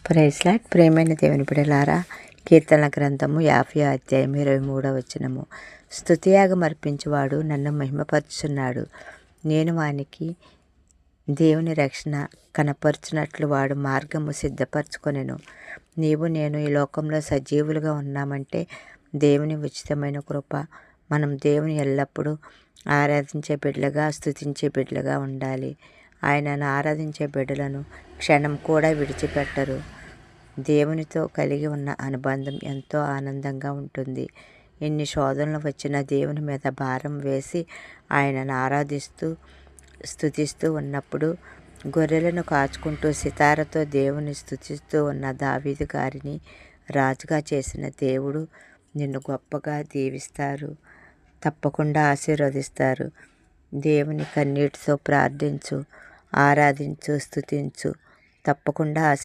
Praise lord. ప్రేమైన దేవుని బిడ్డలారా, కీర్తనల గ్రంథము 50 అధ్యాయం 23వ వచనము. స్తుతియాగం అర్పించువాడు నన్ను మహిమపరుచున్నాడు. నేను వానికి దేవుని రక్షణ కనపరుచున్నట్లు వాడు మార్గము సిద్ధపరచుకొనెను. నీవు నేను ఈ లోకంలో సజీవులుగా ఉన్నామంటే దేవుని ఉచితమైన కృప. మనం దేవుని ఎల్లప్పుడూ ఆరాధించే బిడ్డలుగా, స్తుతించే బిడ్డలుగా ఉండాలి. ఆయనను ఆరాధించే బిడ్డలను క్షణం కూడా విడిచిపెట్టరు. దేవునితో కలిగి ఉన్న అనుబంధం ఎంతో ఆనందంగా ఉంటుంది. ఎన్ని శోధనలు వచ్చినా దేవుని మీద భారం వేసి ఆయనను ఆరాధిస్తూ స్తుతిస్తూ ఉన్నప్పుడు, గొర్రెలను కాచుకుంటూ సితారతో దేవుని స్తుతిస్తూ ఉన్న దావీదు గారిని రాజుగా చేసిన దేవుడు నిన్ను గొప్పగా దీవిస్తారు, తప్పకుండా ఆశీర్వదిస్తారు. దేవుని కన్నీటితో ప్రార్థించు, ఆరాధించు, స్తుతించు, తప్పకుండా